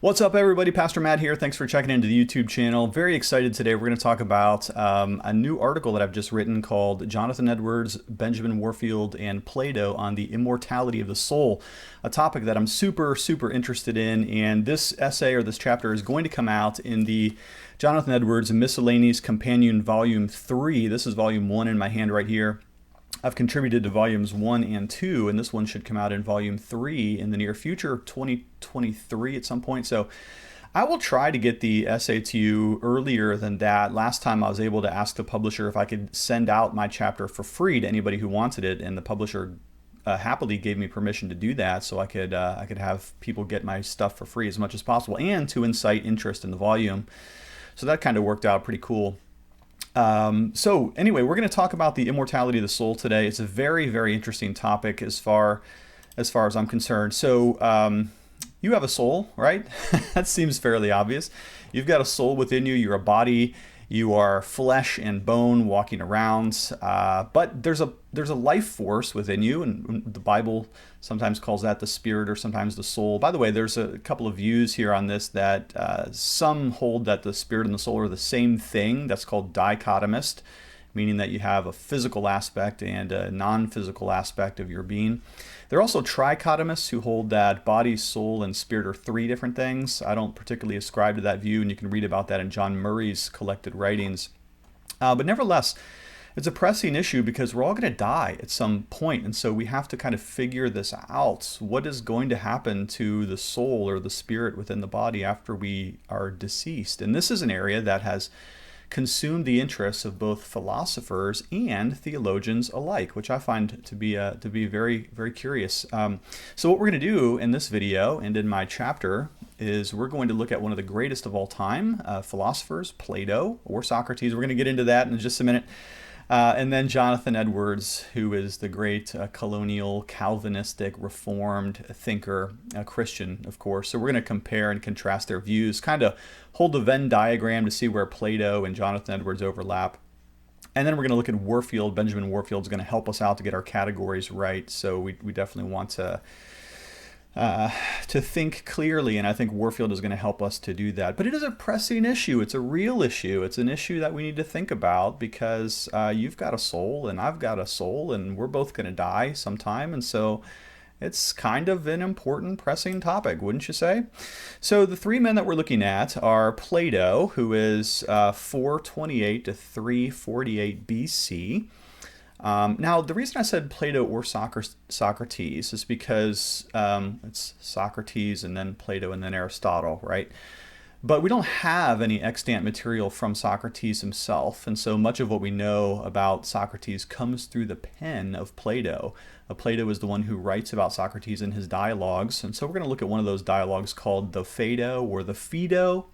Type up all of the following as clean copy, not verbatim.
What's up, everybody? Pastor Matt here. Thanks for checking into the YouTube channel. Very excited today. We're going to talk about a new article that I've just written called Jonathan Edwards, Benjamin Warfield, and Plato on the Immortality of the Soul, a topic that I'm super interested in. And this essay or this chapter is going to come out in the Jonathan Edwards Miscellaneous Companion Volume 3. This is Volume 1 in my hand right here. I've contributed to volumes 1 and 2, and this one should come out in volume 3 in the near future, 2023 at some point. So I will try to get the essay to you earlier than that. Last time I was able to ask the publisher if I could send out my chapter for free to anybody who wanted it, and the publisher happily gave me permission to do that, so I could have people get my stuff for free as much as possible and to incite interest in the volume. So that kind of worked out pretty cool. So anyway, we're going to talk about the immortality of the soul today. It's a very interesting topic as far as I'm concerned. So you have a soul, right? That seems fairly obvious. You've got a soul within you. You're a body. You are flesh and bone walking around, but there's a life force within you, and the Bible sometimes calls that the spirit or sometimes the soul. By the way, there's a couple of views here on this that some hold that the spirit and the soul are the same thing. That's called dichotomist, meaning that you have a physical aspect and a non-physical aspect of your being. There are also trichotomists who hold that body, soul, and spirit are three different things. I don't particularly ascribe to that view, and you can read about that in John Murray's collected writings. But nevertheless, it's a pressing issue because we're all going to die at some point, and so we have to kind of figure this out. What is going to happen to the soul or the spirit within the body after we are deceased? And this is an area that has consumed the interests of both philosophers and theologians alike, which I find to be very curious. So what we're going to do in this video and in my chapter is we're going to look at one of the greatest of all time philosophers, Plato or Socrates. We're going to get into that in just a minute. And then Jonathan Edwards, who is the great colonial, Calvinistic, Reformed thinker, Christian, of course. So we're going to compare and contrast their views, kind of hold the Venn diagram to see where Plato and Jonathan Edwards overlap. And then we're going to look at Warfield. Benjamin Warfield is going to help us out to get our categories right. So we definitely want to think clearly, and I think Warfield is going to help us to do that. But it is a pressing issue. It's a real issue. It's an issue that we need to think about because you've got a soul and I've got a soul, and we're both going to die sometime, and so it's kind of an important, pressing topic, wouldn't you say? So the three men that we're looking at are Plato, who is 428 to 348 BC. Now, the reason I said Plato or Socrates is because it's Socrates and then Plato and then Aristotle, right? But we don't have any extant material from Socrates himself, and so much of what we know about Socrates comes through the pen of Plato. Plato is the one who writes about Socrates in his dialogues, and so we're going to look at one of those dialogues called the Phaedo or the Phaedo.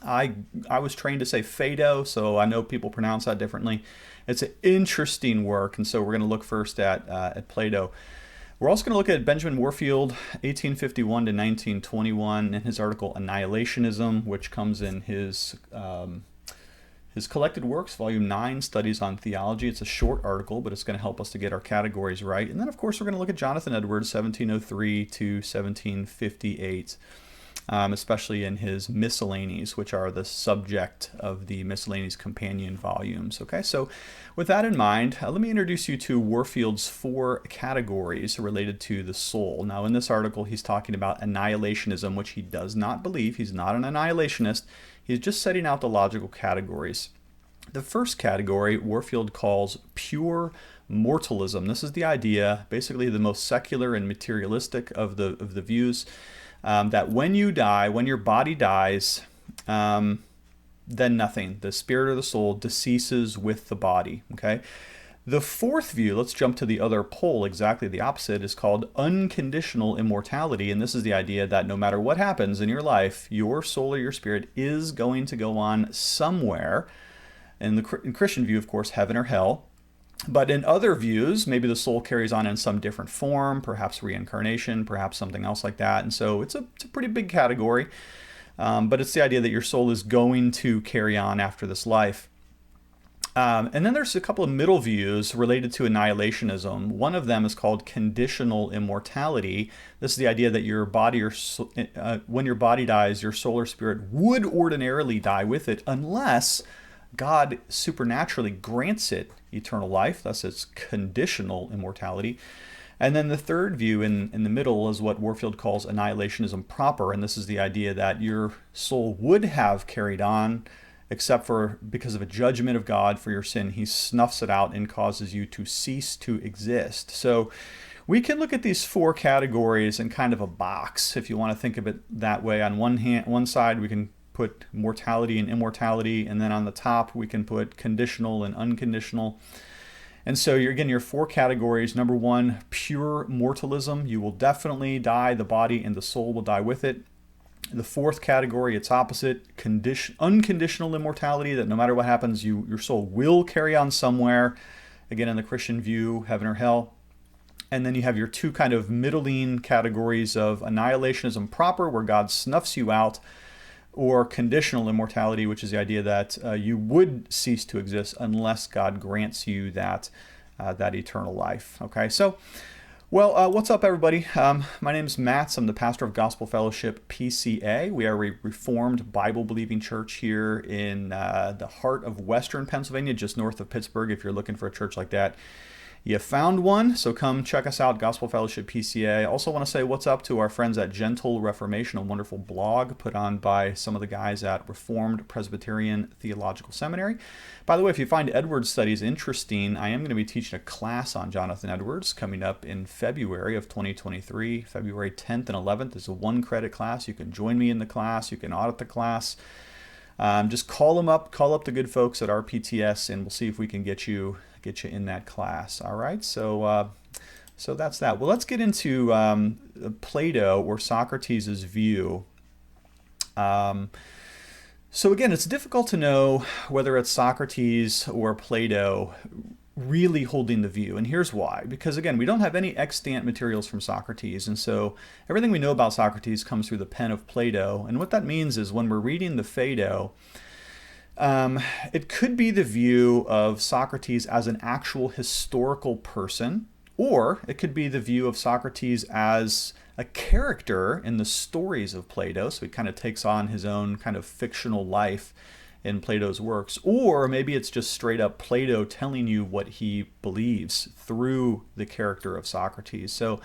I was trained to say Phaedo, so I know people pronounce that differently. It's an interesting work, and so we're going to look first at Plato. We're also going to look at Benjamin Warfield, 1851 to 1921, in his article Annihilationism, which comes in his collected works, Volume 9, Studies on Theology. It's a short article, but it's going to help us to get our categories right. And then, of course, we're going to look at Jonathan Edwards, 1703 to 1758. Especially in his miscellanies, which are the subject of the miscellaneous companion volumes. Okay, so with that in mind, let me introduce you to Warfield's four categories related to the soul. Now, in this article, he's talking about annihilationism, which he does not believe. He's not an annihilationist. He's just setting out the logical categories. The first category, Warfield calls pure mortalism. This is the idea, basically the most secular and materialistic of the views. That when you die, when your body dies, then nothing. The spirit or the soul deceases with the body. Okay. The fourth view, let's jump to the other pole, exactly the opposite, is called unconditional immortality. And this is the idea that no matter what happens in your life, your soul or your spirit is going to go on somewhere. In Christian view, of course, heaven or hell. But in other views, maybe the soul carries on in some different form, perhaps reincarnation, perhaps something else like that. And so it's a pretty big category. But it's the idea that your soul is going to carry on after this life. And then there's a couple of middle views related to annihilationism. One of them is called conditional immortality. This is the idea that your body, when your body dies, your soul or spirit would ordinarily die with it unless God supernaturally grants it eternal life. Thus, it's conditional immortality. And then the third view in the middle is what Warfield calls annihilationism proper. And this is the idea that your soul would have carried on, except for because of a judgment of God for your sin, he snuffs it out and causes you to cease to exist. So we can look at these four categories in kind of a box, if you want to think of it that way. On one side, we can put mortality and immortality, and then on the top, we can put conditional and unconditional. And so your four categories. Number one, pure mortalism. You will definitely die. The body and the soul will die with it. The fourth category, its opposite, unconditional immortality, that no matter what happens, your soul will carry on somewhere. Again, in the Christian view, heaven or hell. And then you have your two kind of middling categories of annihilationism proper, where God snuffs you out, or conditional immortality, which is the idea that you would cease to exist unless God grants you that eternal life. Okay, so... Well, what's up, everybody? My name is Matt. I'm the pastor of Gospel Fellowship PCA. We are a Reformed Bible-believing church here in the heart of Western Pennsylvania, just north of Pittsburgh. If you're looking for a church like that, you found one. So come check us out, Gospel Fellowship PCA. I also want to say what's up to our friends at Gentle Reformation, a wonderful blog put on by some of the guys at Reformed Presbyterian Theological Seminary. By the way, if you find Edwards studies interesting, I am going to be teaching a class on Jonathan Edwards coming up in February of 2023. February 10th and 11th is a 1-credit class. You can join me in the class. You can audit the class. Just call them up. Call up the good folks at RPTS, and we'll see if we can get you in that class. All right. So that's that. Well, let's get into Plato or Socrates' view. So again, it's difficult to know whether it's Socrates or Plato really holding the view. And here's why. Because again, we don't have any extant materials from Socrates. And so everything we know about Socrates comes through the pen of Plato. And what that means is when we're reading the Phaedo, it could be the view of Socrates as an actual historical person, or it could be the view of Socrates as a character in the stories of Plato. So he kind of takes on his own kind of fictional life in Plato's works. Or maybe it's just straight up Plato telling you what he believes through the character of Socrates. So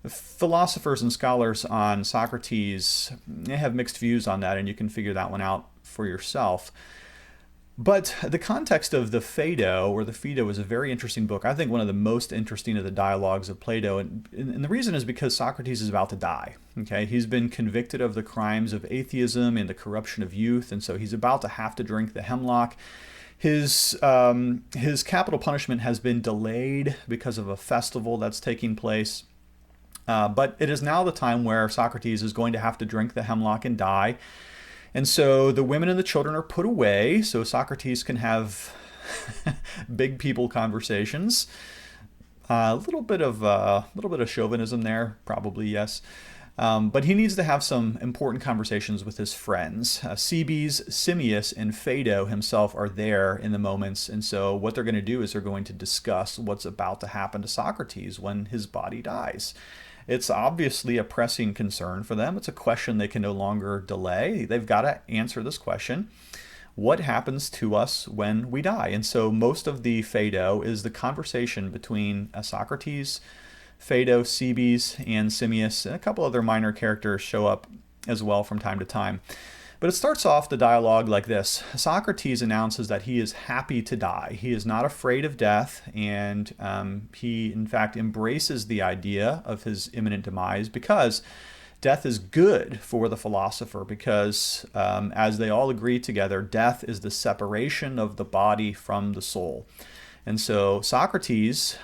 philosophers and scholars on Socrates, they have mixed views on that, and you can figure that one out for yourself. But the context of the Phaedo, or the Phaedo, is a very interesting book. I think one of the most interesting of the dialogues of Plato. And the reason is because Socrates is about to die. Okay, he's been convicted of the crimes of atheism and the corruption of youth, and so he's about to have to drink the hemlock. His capital punishment has been delayed because of a festival that's taking place. But it is now the time where Socrates is going to have to drink the hemlock and die. And so the women and the children are put away so Socrates can have big people conversations. A little bit of chauvinism there, probably, yes. But he needs to have some important conversations with his friends. Cebes, Simmias, and Phaedo himself are there in the moments. And so what they're going to do is they're going to discuss what's about to happen to Socrates when his body dies. It's obviously a pressing concern for them. It's a question they can no longer delay. They've got to answer this question. What happens to us when we die? And so most of the Phaedo is the conversation between Socrates, Phaedo, Cebes, and Simmias, and a couple other minor characters show up as well from time to time. But it starts off the dialogue like this. Socrates announces that he is happy to die. He is not afraid of death, and he, in fact, embraces the idea of his imminent demise because death is good for the philosopher because, as they all agree together, death is the separation of the body from the soul. And so Socrates,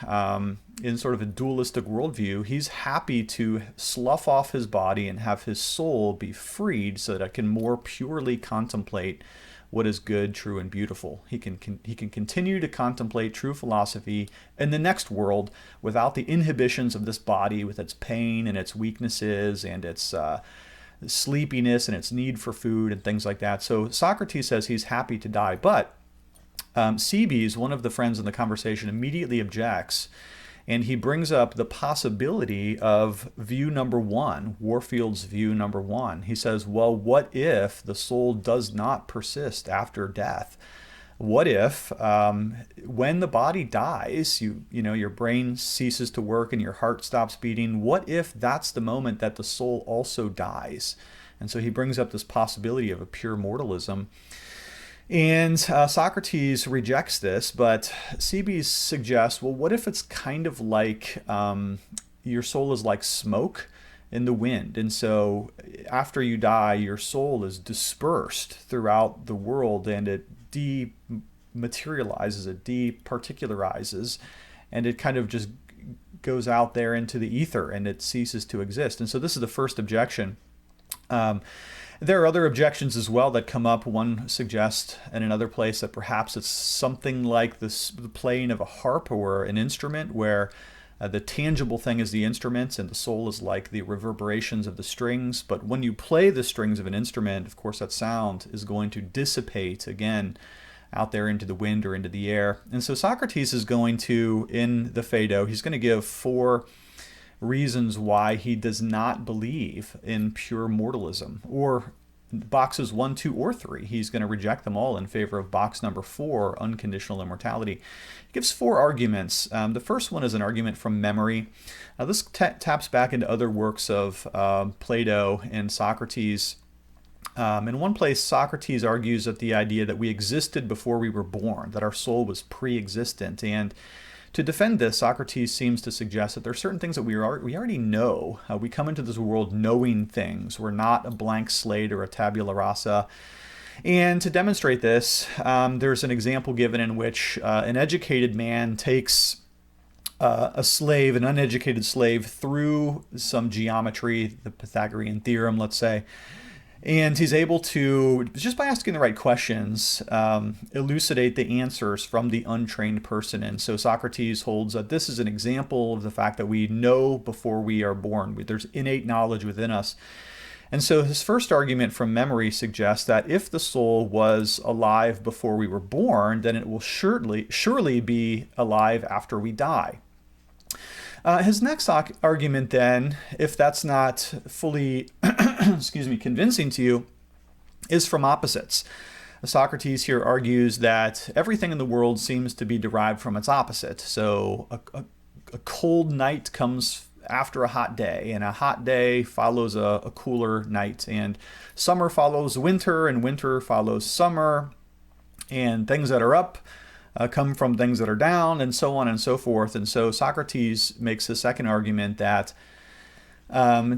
in sort of a dualistic worldview, he's happy to slough off his body and have his soul be freed so that it can more purely contemplate what is good, true, and beautiful. He can continue to contemplate true philosophy in the next world without the inhibitions of this body with its pain and its weaknesses and its sleepiness and its need for food and things like that. So Socrates says he's happy to die, but Seebees, one of the friends in the conversation, immediately objects, and he brings up the possibility of view number one, Warfield's view number one. He says, well, what if the soul does not persist after death? What if, when the body dies, your brain ceases to work and your heart stops beating? What if that's the moment that the soul also dies? And so he brings up this possibility of a pure mortalism. And Socrates rejects this, but Seebees suggests, well, what if it's kind of like your soul is like smoke in the wind, and so after you die, your soul is dispersed throughout the world, and it dematerializes, it departicularizes, and it kind of just goes out there into the ether, and it ceases to exist. And so this is the first objection. There are other objections as well that come up. One suggests in another place that perhaps it's something like the playing of a harp or an instrument, where the tangible thing is the instrument and the soul is like the reverberations of the strings. But when you play the strings of an instrument, of course, that sound is going to dissipate again out there into the wind or into the air. And so Socrates is going to, in the Phaedo, he's going to give 4 reasons why he does not believe in pure mortalism, or boxes 1, 2, or 3. He's going to reject them all in favor of box number 4, unconditional immortality. He gives 4 arguments. The first one is an argument from memory. This taps back into other works of Plato and Socrates. In one place, Socrates argues that the idea that we existed before we were born, that our soul was pre-existent. And to defend this, Socrates seems to suggest that there are certain things that we already know. We come into this world knowing things. We're not a blank slate or a tabula rasa. And to demonstrate this, there's an example given in which an educated man takes a slave, an uneducated slave, through some geometry, the Pythagorean theorem, let's say, and he's able to, just by asking the right questions, elucidate the answers from the untrained person. And so Socrates holds that this is an example of the fact that we know before we are born. There's innate knowledge within us. And so his first argument from memory suggests that if the soul was alive before we were born, then it will surely be alive after we die. His next argument then, if that's not fully convincing to you, is from opposites. Socrates here argues that everything in the world seems to be derived from its opposite. So a cold night comes after a hot day, and a hot day follows a cooler night, and summer follows winter, and winter follows summer, and things that are up come from things that are down, and so on and so forth. And so Socrates makes the second argument that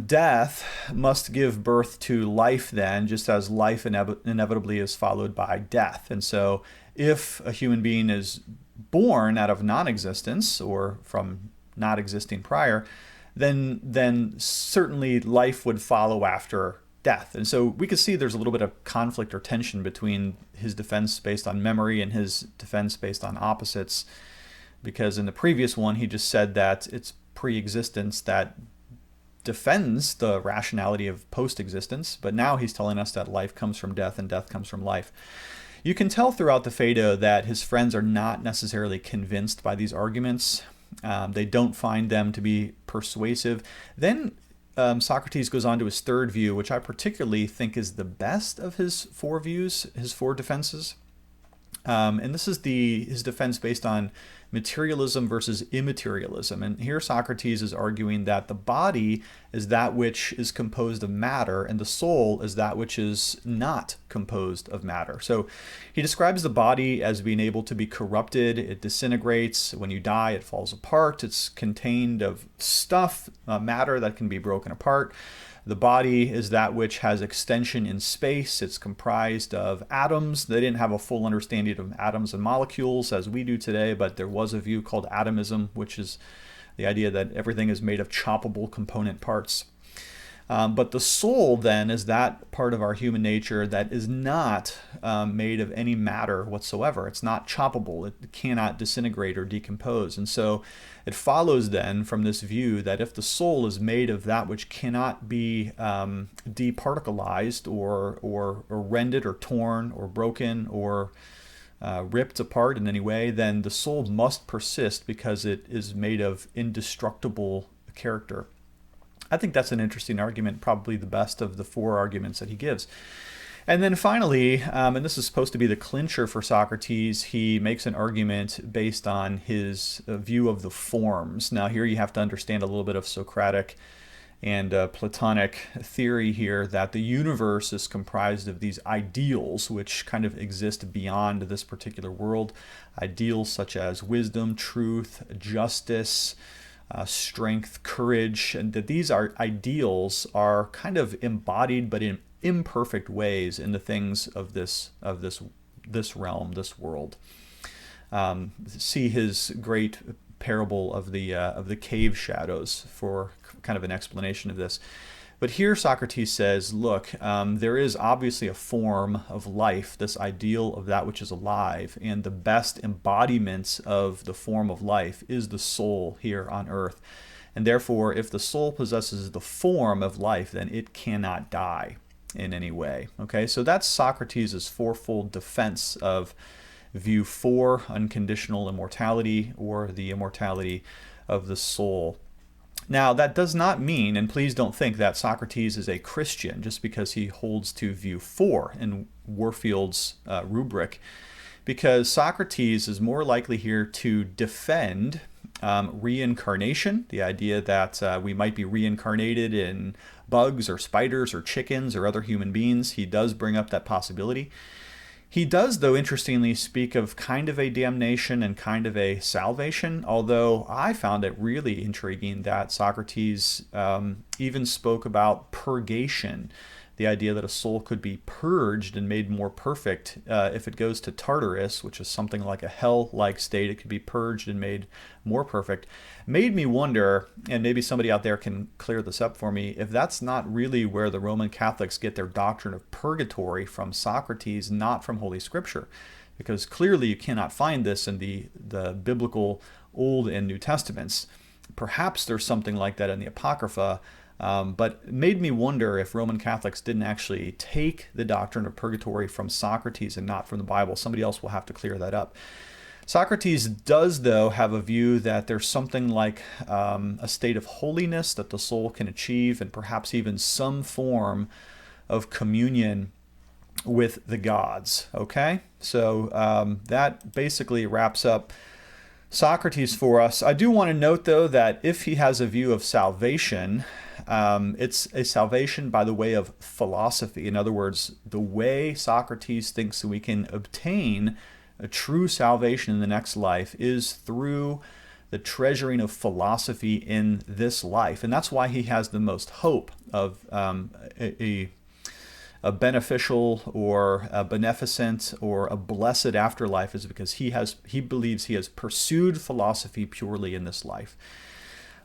death must give birth to life then, just as life inevitably is followed by death. And so if a human being is born out of non-existence or from not existing prior, then certainly life would follow after death. And so we could see there's a little bit of conflict or tension between his defense based on memory and his defense based on opposites, because in the previous one he just said that it's pre-existence that defends the rationality of post-existence, but now he's telling us that life comes from death and death comes from life. You can tell throughout the Phaedo that his friends are not necessarily convinced by these arguments. They don't find them to be persuasive. Then Socrates goes on to his third view, which I particularly think is the best of his 4 views, his 4 defenses. And this is his defense based on materialism versus immaterialism. And here Socrates is arguing that the body is that which is composed of matter, and the soul is that which is not composed of matter. So he describes the body as being able to be corrupted. It disintegrates. When you die, it falls apart. It's contained of stuff, matter that can be broken apart. The body is that which has extension in space. It's comprised of atoms. They didn't have a full understanding of atoms and molecules as we do today, but there was a view called atomism, which is the idea that everything is made of choppable component parts. But the soul then is that part of our human nature that is not made of any matter whatsoever. It's not choppable. It cannot disintegrate or decompose. And so it follows then from this view that if the soul is made of that which cannot be departicleized or rended or torn or broken or ripped apart in any way, then the soul must persist because it is made of indestructible character. I think that's an interesting argument, probably the best of the four arguments that he gives. And then finally, and this is supposed to be the clincher for Socrates, he makes an argument based on his view of the forms. Now here you have to understand a little bit of Socratic and Platonic theory here, that the universe is comprised of these ideals which kind of exist beyond this particular world. Ideals such as wisdom, truth, justice, strength, courage, and that these ideals are kind of embodied but in imperfect ways in the things of this realm, this world. See his great parable of the cave shadows for kind of an explanation of this. But here Socrates says, look, there is obviously a form of life, this ideal of that which is alive, and the best embodiments of the form of life is the soul here on earth. And therefore, if the soul possesses the form of life, then it cannot die in any way. Okay, so that's Socrates' fourfold defense of view 4, unconditional immortality, or the immortality of the soul. Now, that does not mean, and please don't think that Socrates is a Christian just because he holds to view 4 in Warfield's rubric, because Socrates is more likely here to defend reincarnation, the idea that we might be reincarnated in bugs or spiders or chickens or other human beings. He does bring up that possibility. He does, though, interestingly speak of kind of a damnation and kind of a salvation, although I found it really intriguing that Socrates even spoke about purgation, the idea that a soul could be purged and made more perfect if it goes to Tartarus, which is something like a hell-like state. It could be purged and made more perfect. Made me wonder, and maybe somebody out there can clear this up for me, if that's not really where the Roman Catholics get their doctrine of purgatory from Socrates, not from Holy Scripture. Because clearly you cannot find this in the biblical Old and New Testaments. Perhaps there's something like that in the Apocrypha, but it made me wonder if Roman Catholics didn't actually take the doctrine of purgatory from Socrates and not from the Bible. Somebody else will have to clear that up. Socrates does, though, have a view that there's something like a state of holiness that the soul can achieve, and perhaps even some form of communion with the gods. Okay? So that basically wraps up Socrates for us. I do want to note, though, that if he has a view of salvation, it's a salvation by the way of philosophy. In other words, the way Socrates thinks we can obtain a true salvation in the next life is through the treasuring of philosophy in this life. And that's why he has the most hope of a beneficial or a beneficent or a blessed afterlife, is because he believes he has pursued philosophy purely in this life.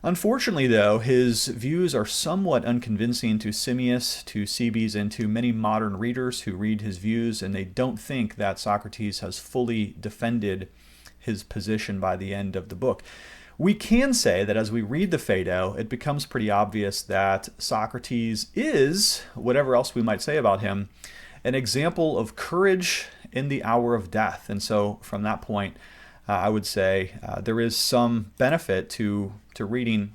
Unfortunately, though, his views are somewhat unconvincing to Simmias, to Cebes, and to many modern readers who read his views, and they don't think that Socrates has fully defended his position by the end of the book. We can say that as we read the Phaedo, it becomes pretty obvious that Socrates is, whatever else we might say about him, an example of courage in the hour of death. And so from that point, I would say there is some benefit to reading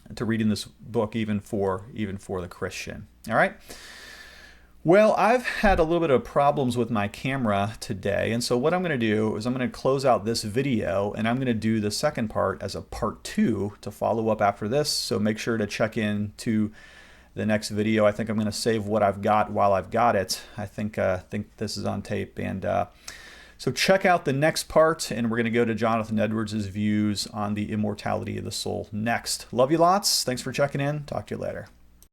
this book, even for the Christian. All right. Well, I've had a little bit of problems with my camera today, and so what I'm going to do is I'm going to close out this video, and I'm going to do the second part as a part 2 to follow up after this. So make sure to check in to the next video. I think I'm going to save what I've got while I've got it. I think this is on tape, and so check out the next part, and we're going to go to Jonathan Edwards' views on the immortality of the soul next. Love you lots. Thanks for checking in. Talk to you later.